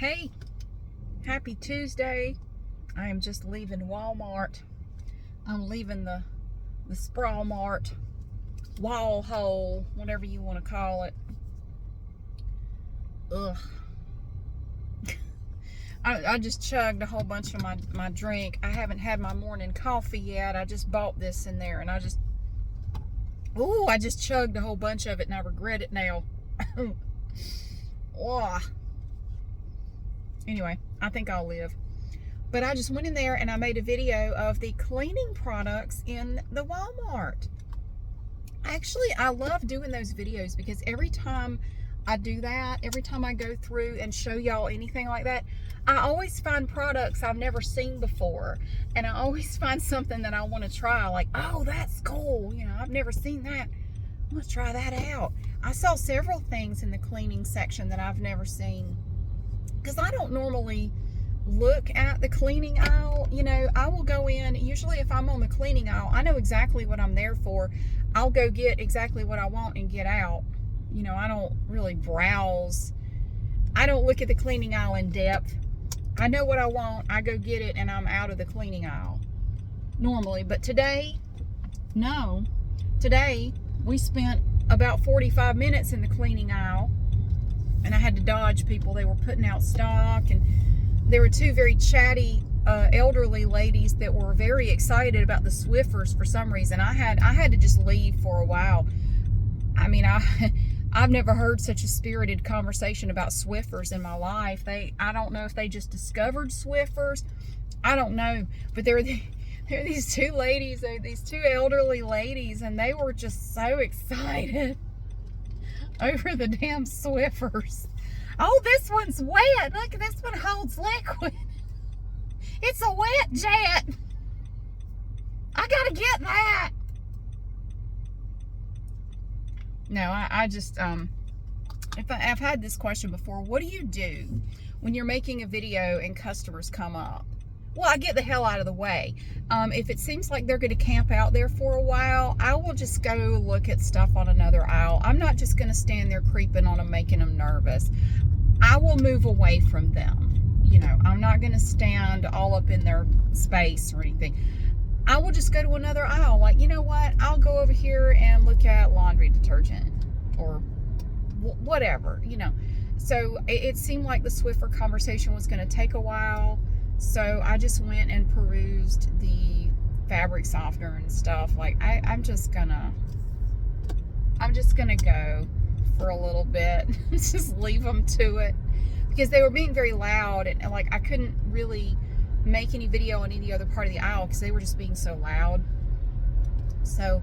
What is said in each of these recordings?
Hey, happy Tuesday. I am just leaving Walmart. I'm leaving the Sprawl Mart, wall hole, whatever you want to call it. Ugh. I just chugged a whole bunch of my drink. I haven't had my morning coffee yet. I just bought this in there and I just chugged a whole bunch of it and I regret it now. Ugh. Anyway, I think I'll live. But I just went in there and I made a video of the cleaning products in the Walmart. Actually, I love doing those videos because every time I do that, every time I go through and show y'all anything like that, I always find products I've never seen before. And I always find something that I want to try. Like, oh, that's cool. You know, I've never seen that. I'm going to try that out. I saw several things in the cleaning section that I've never seen. Because I don't normally look at the cleaning aisle. You know, I will go in, usually if I'm on the cleaning aisle, I know exactly what I'm there for. I'll go get exactly what I want and get out. You know, I don't really browse. I don't look at the cleaning aisle in depth. I know what I want, I go get it, and I'm out of the cleaning aisle normally. But today, no. Today, we spent about 45 minutes in the cleaning aisle, and I had to dodge people. They were putting out stock, and there were two very chatty elderly ladies that were very excited about the Swiffers for some reason. I had to just leave for a while. I mean, I've never heard such a spirited conversation about Swiffers in my life. I don't know if they just discovered Swiffers. I don't know, but there are these two ladies, these two elderly ladies, and they were just so excited over the damn Swiffers. Oh, this one's wet. Look, this one holds liquid. It's a wet jet. I gotta get that. No, I just, I've had this question before. What do you do when you're making a video and customers come up? Well, I get the hell out of the way. If it seems like they're going to camp out there for a while, I will just go look at stuff on another aisle. I'm not just going to stand there creeping on them, making them nervous. I will move away from them. You know, I'm not going to stand all up in their space or anything. I will just go to another aisle. Like, you know what? I'll go over here and look at laundry detergent or whatever, you know. So it seemed like the Swiffer conversation was going to take a while. So I just went and perused the fabric softener and stuff. Like, I'm just gonna go for a little bit. Just leave them to it. Because they were being very loud and like I couldn't really make any video on any other part of the aisle because they were just being so loud. So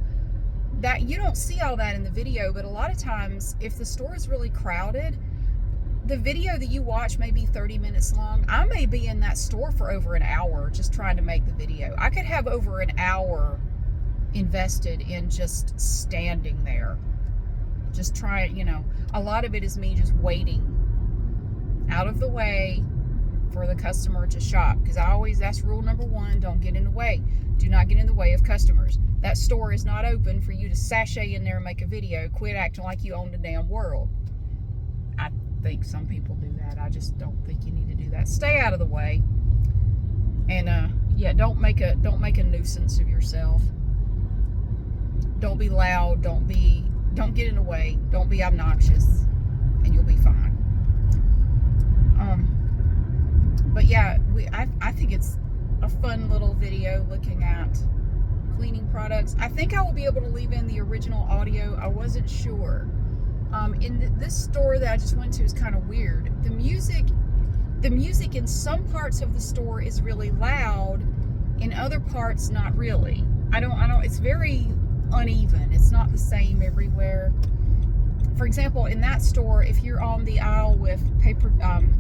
that you don't see all that in the video, but a lot of times if the store is really crowded, the video that you watch may be 30 minutes long. I may be in that store for over an hour just trying to make the video. I could have over an hour invested in just standing there. Just trying, you know, a lot of it is me just waiting out of the way for the customer to shop. Because that's rule number one, don't get in the way. Do not get in the way of customers. That store is not open for you to sashay in there and make a video. Quit acting like you own the damn world. I think some people do that. I just don't think you need to do that. Stay out of the way. And yeah, don't make a nuisance of yourself. Don't be loud, don't get in the way, don't be obnoxious, and you'll be fine. But yeah, I think it's a fun little video looking at cleaning products. I think I will be able to leave in the original audio. I wasn't sure. In this store that I just went to is kind of weird. The music in some parts of the store is really loud, in other parts not really. It's very uneven. It's not the same everywhere. For example, in that store, if you're on the aisle with paper,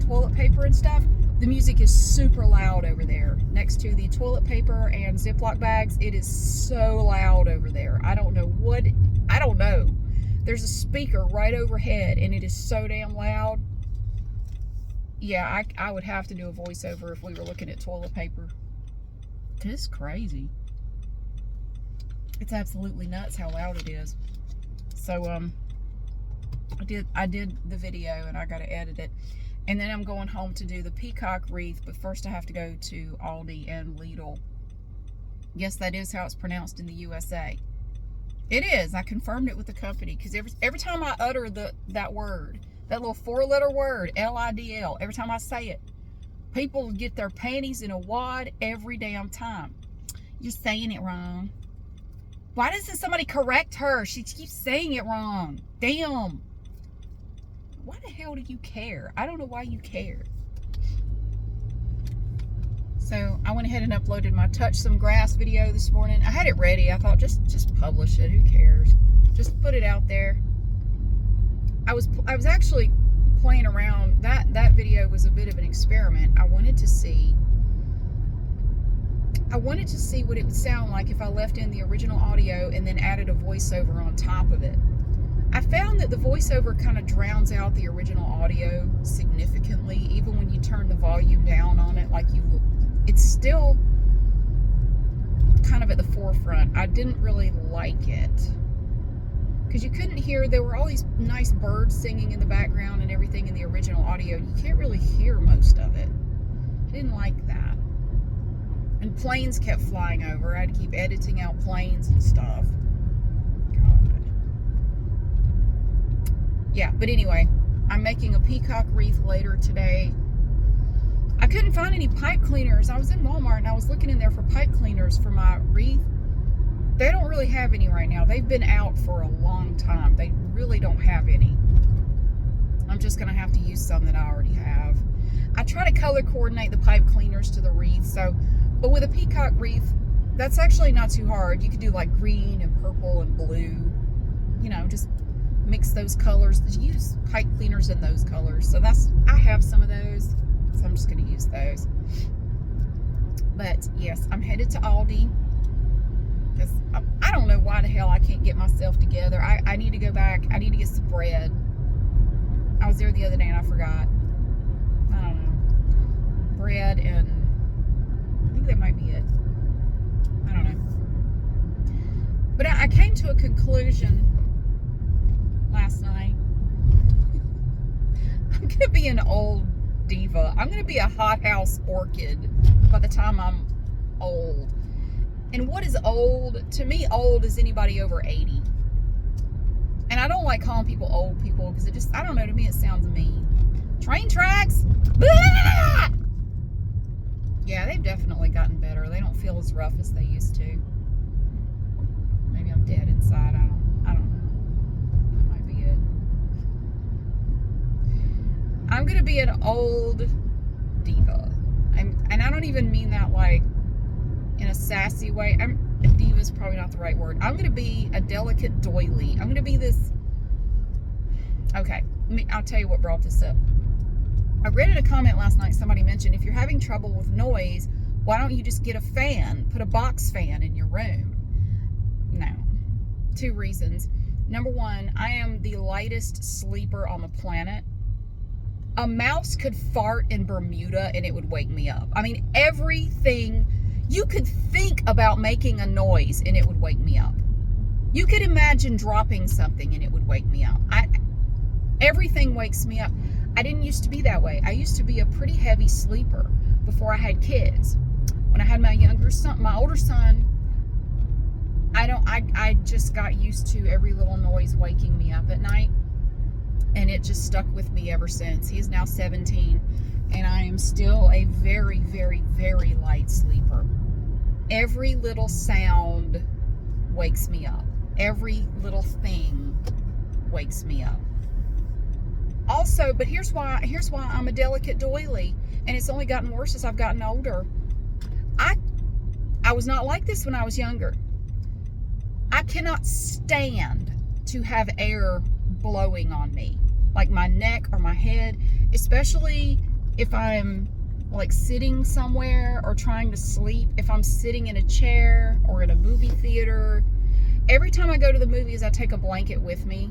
toilet paper and stuff, the music is super loud over there. Next to the toilet paper and Ziploc bags, it is so loud over there. I don't know. There's a speaker right overhead and it is so damn loud. Yeah, I would have to do a voiceover if we were looking at toilet paper. It's crazy. It's absolutely nuts how loud it is. So, I did the video and I got to edit it. And then I'm going home to do the peacock wreath, but first I have to go to Aldi and Lidl. Yes, that is how it's pronounced in the USA. It is. I confirmed it with the company, because every time I utter that word, that little 4-letter word, L-I-D-L, every time I say it, people get their panties in a wad every damn time. You're saying it wrong. Why doesn't somebody correct her? She keeps saying it wrong. Damn. Why the hell do you care? I don't know why you care. So I went ahead and uploaded my touch some grass video this morning. I had it ready. I thought just publish it. Who cares? Just put it out there. I was actually playing around. That video was a bit of an experiment. I wanted to see what it would sound like if I left in the original audio and then added a voiceover on top of it. I found that the voiceover kind of drowns out the original audio significantly, even when you turn the volume down on it. It's still kind of at the forefront. I didn't really like it, because you couldn't hear, there were all these nice birds singing in the background and everything in the original audio. You can't really hear most of it. I didn't like that. And planes kept flying over. I had to keep editing out planes and stuff. God. Yeah, but anyway, I'm making a peacock wreath later today. I couldn't find any pipe cleaners. I was in Walmart and I was looking in there for pipe cleaners for my wreath. They don't really have any right now. They've been out for a long time. They really don't have any. I'm just going to have to use some that I already have. I try to color coordinate the pipe cleaners to the wreath. But with a peacock wreath, that's actually not too hard. You could do like green and purple and blue. You know, just mix those colors. Use pipe cleaners in those colors. So I have some of those. So I'm just going to use those. But yes, I'm headed to Aldi, because I don't know why the hell I can't get myself together. I need to go back. I need to get some bread. I was there the other day and I forgot. I don't know. Bread, and I think that might be it. I don't know. But I came to a conclusion last night. I'm going to be an old diva. I'm going to be a hothouse orchid by the time I'm old. And what is old? To me, old is anybody over 80. And I don't like calling people old people, because it just, I don't know, to me it sounds mean. Train tracks! Ah! Yeah, they've definitely gotten better. They don't feel as rough as they used to. Maybe I'm dead inside. I don't know. That might be it. I'm going to be an old diva. And I don't even mean that like in a sassy way. A diva is probably not the right word. I'm going to be a delicate doily. I'm going to be this. Okay, I'll tell you what brought this up. I read in a comment last night, somebody mentioned, if you're having trouble with noise, why don't you just get a fan? Put a box fan in your room. No. 2 reasons. Number 1, I am the lightest sleeper on the planet. A mouse could fart in Bermuda and it would wake me up. I mean, everything, you could think about making a noise and it would wake me up. You could imagine dropping something and it would wake me up. Everything wakes me up. I didn't used to be that way. I used to be a pretty heavy sleeper before I had kids. When I had my older son, I just got used to every little noise waking me up at night. And it just stuck with me ever since. He is now 17, and I am still a very, very, very light sleeper. Every little sound wakes me up. Every little thing wakes me up. Also, but here's why I'm a delicate doily, and it's only gotten worse as I've gotten older. I was not like this when I was younger. I cannot stand to have air blowing on me, like my neck or my head, especially if I'm like sitting somewhere or trying to sleep. If I'm sitting in a chair or in a movie theater, every time I go to the movies, I take a blanket with me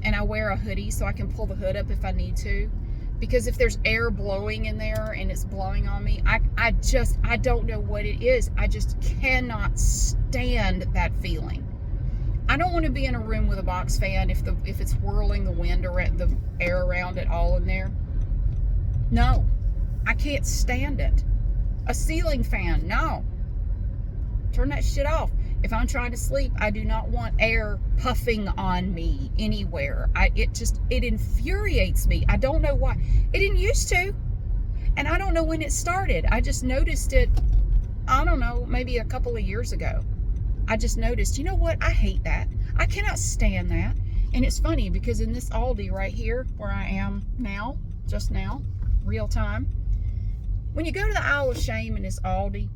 and I wear a hoodie so I can pull the hood up if I need to, because if there's air blowing in there and it's blowing on me, I don't know what it is. I just cannot stand that feeling. I don't want to be in a room with a box fan if it's whirling the wind or the air around it all in there. No, I can't stand it. A ceiling fan, no. Turn that shit off. If I'm trying to sleep, I do not want air puffing on me anywhere. It infuriates me. I don't know why. It didn't used to. And I don't know when it started. I just noticed it, I don't know, maybe a couple of years ago. I just noticed, you know what? I hate that. I cannot stand that. And it's funny because in this Aldi right here, where I am now, just now, real time, when you go to the aisle of shame in this Aldi,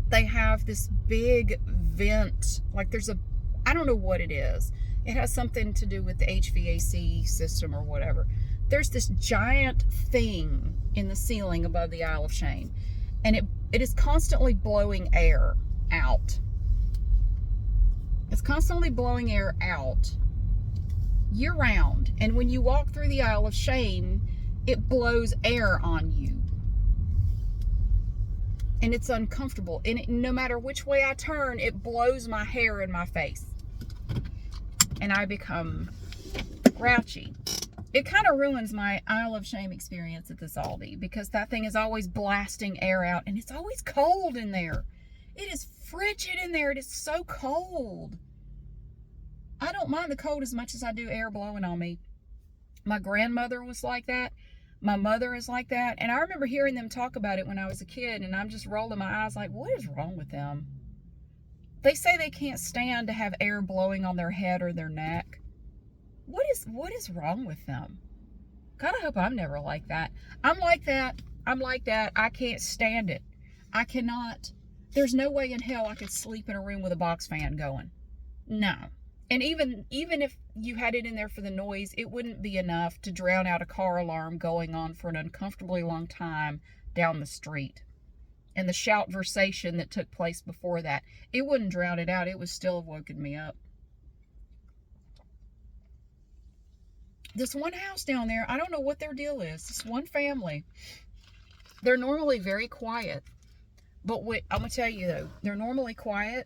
they have this big vent, like I don't know what it is. It has something to do with the HVAC system or whatever. There's this giant thing in the ceiling above the aisle of shame, and it is constantly blowing air out. It's constantly blowing air out year round. And when you walk through the aisle of shame, it blows air on you. And it's uncomfortable. And no matter which way I turn, it blows my hair in my face. And I become grouchy. It kind of ruins my aisle of shame experience at this Aldi, because that thing is always blasting air out, and it's always cold in there. It is frigid in there. It is so cold. I don't mind the cold as much as I do air blowing on me. My grandmother was like that. My mother is like that. And I remember hearing them talk about it when I was a kid, and I'm just rolling my eyes like, what is wrong with them? They say they can't stand to have air blowing on their head or their neck. What is wrong with them? God, I hope I'm never like that. I'm like that. I can't stand it. I cannot. There's no way in hell I could sleep in a room with a box fan going. No. And even if you had it in there for the noise, it wouldn't be enough to drown out a car alarm going on for an uncomfortably long time down the street. And the shout-versation that took place before that, it wouldn't drown it out. It would still have woken me up. This one house down there, I don't know what their deal is. This one family, they're normally very quiet. But I'm going to tell you though, they're normally quiet,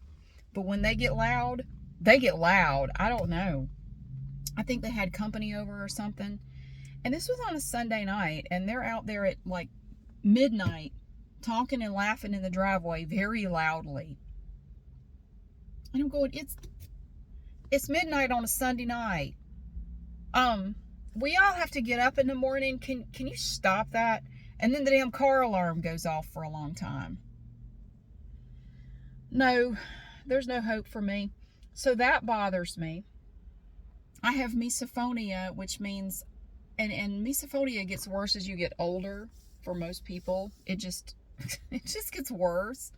but when they get loud, they get loud. I don't know. I think they had company over or something. And this was on a Sunday night, and they're out there at like midnight talking and laughing in the driveway very loudly. And I'm going, it's midnight on a Sunday night. We all have to get up in the morning. Can you stop that? And then the damn car alarm goes off for a long time. No, there's no hope for me. So that bothers me. I have misophonia, which means, and misophonia gets worse as you get older for most people. It just gets worse.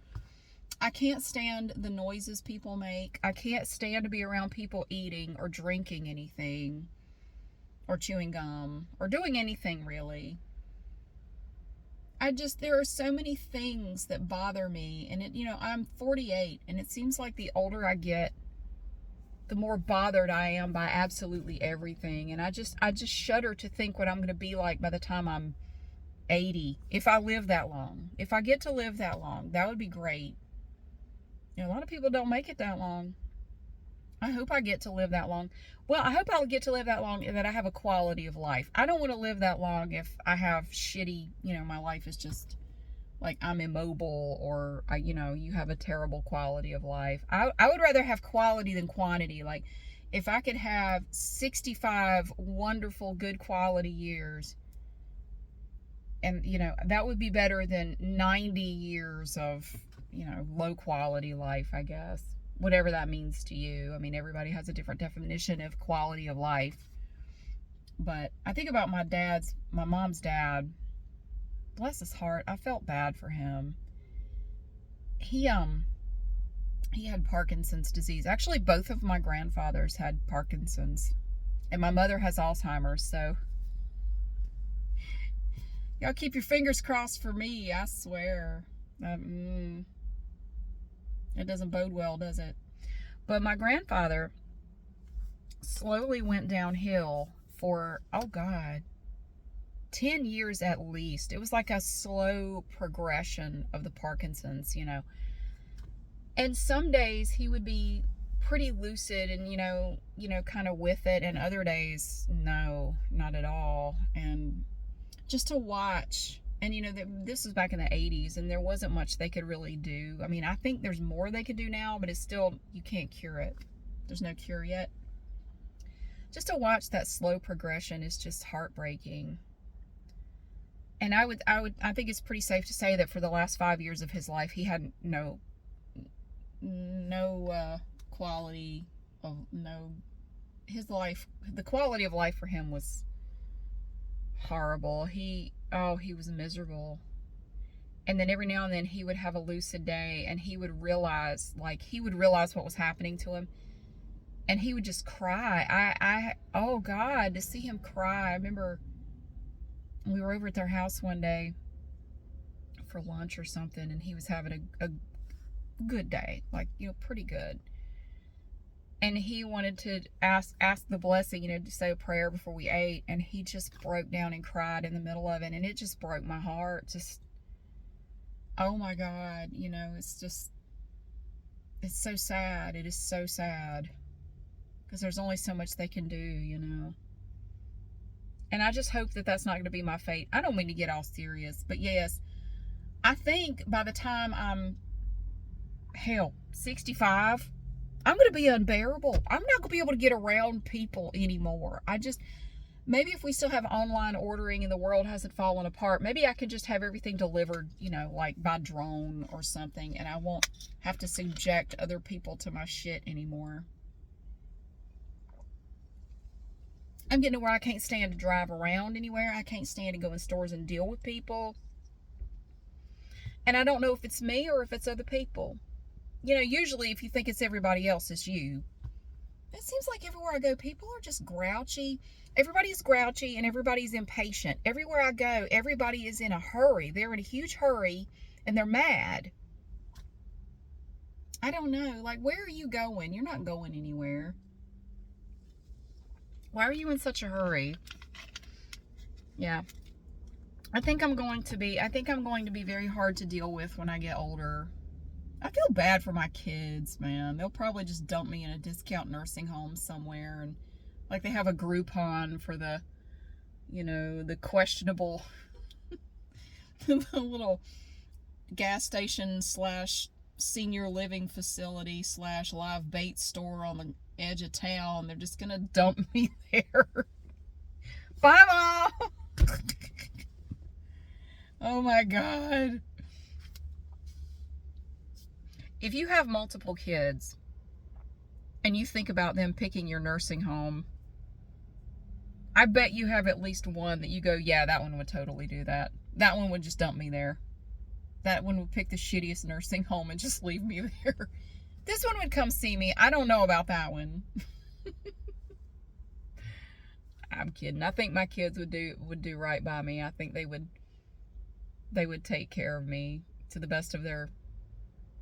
I can't stand the noises people make. I can't stand to be around people eating or drinking anything or chewing gum or doing anything really. There are so many things that bother me, and I'm 48, and it seems like the older I get, the more bothered I am by absolutely everything. And I just shudder to think what I'm going to be like by the time I'm 80, if I live that long. If I get to live that long, that would be great. A lot of people don't make it that long. I hope I get to live that long. Well, I hope I'll get to live that long and that I have a quality of life. I don't want to live that long if I have shitty, my life is just like I'm immobile, or you have a terrible quality of life. I would rather have quality than quantity. Like if I could have 65 wonderful, good quality years, and that would be better than 90 years of low quality life, I guess. Whatever that means to you. I mean, everybody has a different definition of quality of life. But I think about my mom's dad. Bless his heart. I felt bad for him. He had Parkinson's disease. Actually, both of my grandfathers had Parkinson's. And my mother has Alzheimer's, so y'all keep your fingers crossed for me, I swear. It doesn't bode well, does it? But my grandfather slowly went downhill for, 10 years at least. It was like a slow progression of the Parkinson's, And some days he would be pretty lucid and, kind of with it. And other days, no, not at all. And just to watch. And you know, this was back in the 80s, and there wasn't much they could really do. I mean, I think there's more they could do now, but it's still, you can't cure it. There's no cure yet. Just to watch that slow progression is just heartbreaking. And I think it's pretty safe to say that for the last 5 years of his life, he had no quality of, his life, the quality of life for him was horrible. He was miserable. And then every now and then he would have a lucid day, and he would realize what was happening to him, and he would just cry. Oh God, to see him cry. I remember we were over at their house one day for lunch or something, and he was having a good day, like, you know, pretty good. And he wanted to ask the blessing, you know, to say a prayer before we ate, and he just broke down and cried in the middle of it, and it just broke my heart. Just, oh my God, you know, it's so sad. It is so sad, because there's only so much they can do, you know. And I just hope that that's not going to be my fate. I don't mean to get all serious, but yes, I think by the time I'm, 65, I'm going to be unbearable. I'm not going to be able to get around people anymore. Maybe if we still have online ordering and the world hasn't fallen apart, maybe I could just have everything delivered, you know, like by drone or something, and I won't have to subject other people to my shit anymore. I'm getting to where I can't stand to drive around anywhere. I can't stand to go in stores and deal with people. And I don't know if it's me or if it's other people. You know, usually if you think it's everybody else, it's you. It seems like everywhere I go, people are just grouchy. Everybody's grouchy and everybody's impatient. Everywhere I go, everybody is in a hurry. They're in a huge hurry and they're mad. I don't know. Like, where are you going? You're not going anywhere. Why are you in such a hurry? Yeah. I think I'm going to be very hard to deal with when I get older. I feel bad for my kids, man. They'll probably just dump me in a discount nursing home somewhere, and like they have a Groupon for the, you know, the questionable the little gas station / senior living facility / live bait store on the edge of town. They're just gonna dump me there. Bye, Mom. Oh my God. If you have multiple kids and you think about them picking your nursing home, I bet you have at least one that you go, yeah, that one would totally do that. That one would just dump me there. That one would pick the shittiest nursing home and just leave me there. This one would come see me. I don't know about that one. I'm kidding. I think my kids would do right by me. I think they would take care of me to the best of their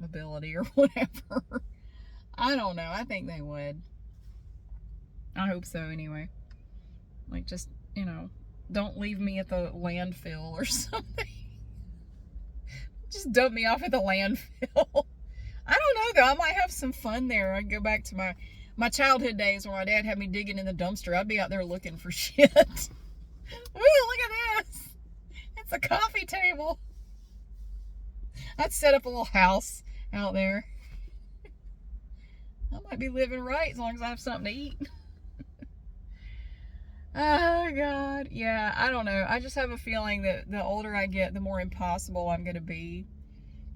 ability or whatever. I don't know. I think they would. I hope so anyway. Like, just, you know, don't leave me at the landfill or something. Just dump me off at the landfill. I don't know though. I might have some fun there. I'd go back to my childhood days where my dad had me digging in the dumpster. I'd be out there looking for shit. Ooh, look at this. It's a coffee table. I'd set up a little house out there. I might be living right as long as I have something to eat. Oh God. Yeah, I don't know. I just have a feeling that the older I get, the more impossible I'm going to be.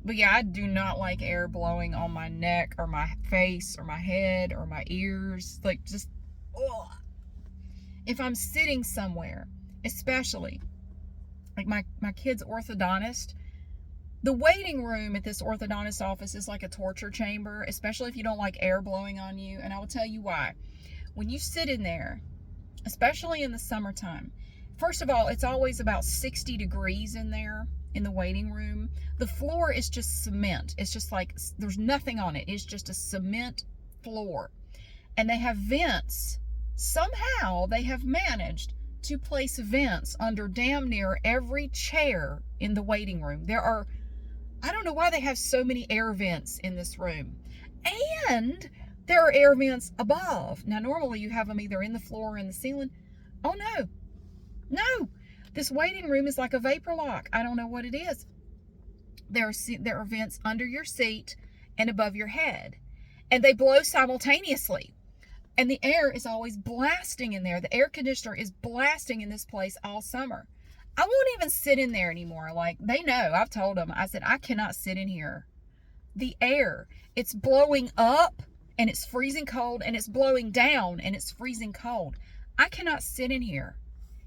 But yeah, I do not like air blowing on my neck or my face or my head or my ears. Like, just, ugh. If I'm sitting somewhere, especially, like my kid's orthodontist, the waiting room at this orthodontist office is like a torture chamber, especially if you don't like air blowing on you. And I will tell you why. When you sit in there, especially in the summertime, first of all, it's always about 60 degrees in there in the waiting room. The floor is just cement. It's just like, there's nothing on it. It's just a cement floor. And they have vents. Somehow they have managed to place vents under damn near every chair in the waiting room. I don't know why they have so many air vents in this room. And there are air vents above. Now, normally you have them either in the floor or in the ceiling. Oh, no. No. This waiting room is like a vapor lock. I don't know what it is. There are vents under your seat and above your head, and they blow simultaneously. And the air is always blasting in there. The air conditioner is blasting in this place all summer. I won't even sit in there anymore. Like, they know. I've told them. I said, I cannot sit in here. The air, it's blowing up and it's freezing cold, and it's blowing down and it's freezing cold. I cannot sit in here.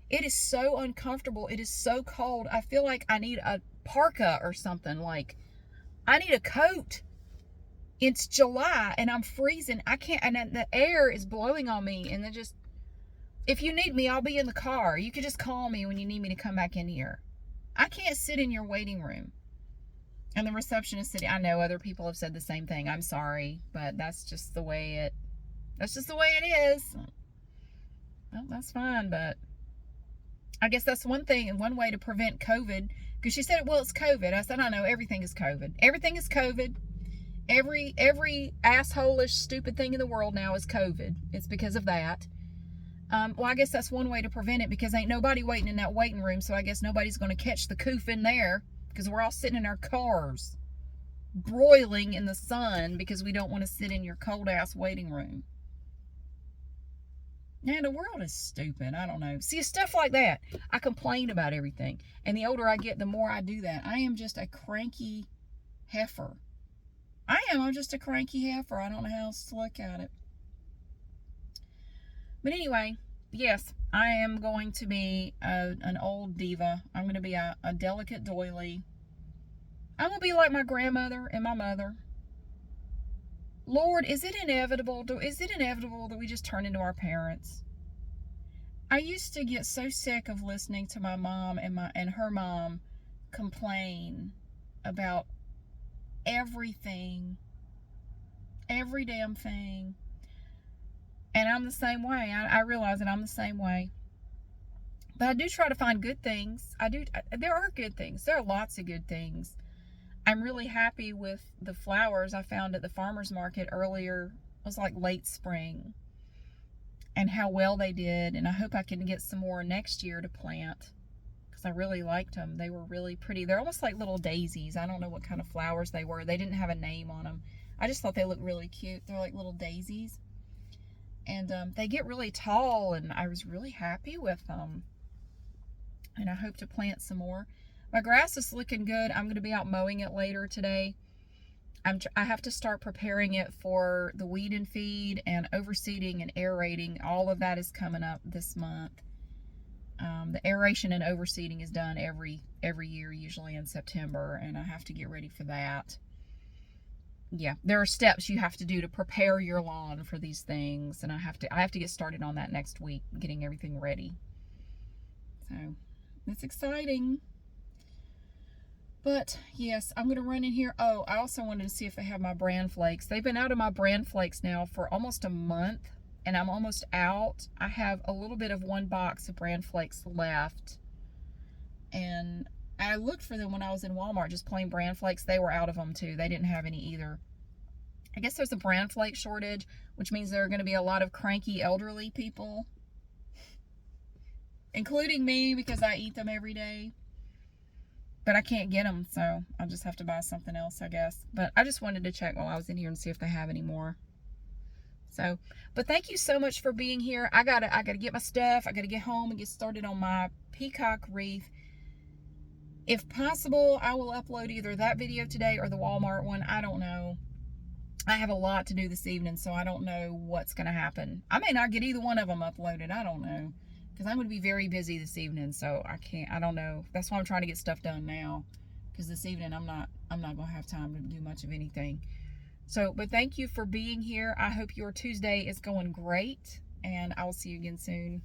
It is so uncomfortable. It is so cold. I feel like I need a parka or something. Like, I need a coat. It's July and I'm freezing. I can't, and the air is blowing on me. And if you need me, I'll be in the car. You could just call me when you need me to come back in here. I can't sit in your waiting room. And the receptionist said, I know other people have said the same thing. I'm sorry, but that's just the way it is. Well, that's fine, but I guess that's one thing and one way to prevent COVID. Because she said, well, it's COVID. I said, I know, everything is COVID. Everything is COVID. Every asshole-ish stupid thing in the world now is COVID. It's because of that. Well, I guess that's one way to prevent it, because ain't nobody waiting in that waiting room, so I guess nobody's going to catch the coof in there, because we're all sitting in our cars, broiling in the sun, because we don't want to sit in your cold-ass waiting room. Man, the world is stupid. I don't know. See, stuff like that. I complain about everything. And the older I get, the more I do that. I am just a cranky heifer. I'm just a cranky heifer. I don't know how else to look at it. But anyway, yes, I am going to be an old diva. I'm going to be a delicate doily. I'm going to be like my grandmother and my mother. Lord, is it inevitable that we just turn into our parents? I used to get so sick of listening to my mom and her mom complain about everything, every damn thing. And I'm the same way. I realize that I'm the same way. But I do try to find good things. There are good things. There are lots of good things. I'm really happy with the flowers I found at the farmer's market earlier. It was like late spring. And how well they did. And I hope I can get some more next year to plant, because I really liked them. They were really pretty. They're almost like little daisies. I don't know what kind of flowers they were. They didn't have a name on them. I just thought they looked really cute. They're like little daisies. And they get really tall, and I was really happy with them. And I hope to plant some more. My grass is looking good. I'm going to be out mowing it later today. I have to start preparing it for the weed and feed and overseeding and aerating. All of that is coming up this month. The aeration and overseeding is done every year, usually in September, and I have to get ready for that. Yeah, there are steps you have to do to prepare your lawn for these things, and I have to get started on that next week, getting everything ready. So it's exciting. But yes, I'm going to run in here. Oh, I also wanted to see if they have my bran flakes. They've been out of my bran flakes now for almost a month, and I'm almost out. I have a little bit of one box of bran flakes left, and I looked for them when I was in Walmart, just plain bran flakes. They were out of them too. They didn't have any either. I guess there's a bran flake shortage, which means there are going to be a lot of cranky elderly people, including me, because I eat them every day. But I can't get them, so I'll just have to buy something else, I guess. But I just wanted to check while I was in here and see if they have any more. So, but thank you so much for being here. I gotta get my stuff. I gotta get home and get started on my peacock wreath. If possible, I will upload either that video today or the Walmart one. I don't know. I have a lot to do this evening, so I don't know what's going to happen. I may not get either one of them uploaded. I don't know. Because I'm going to be very busy this evening, so I don't know. That's why I'm trying to get stuff done now. Because this evening I'm not going to have time to do much of anything. So, but thank you for being here. I hope your Tuesday is going great, and I will see you again soon.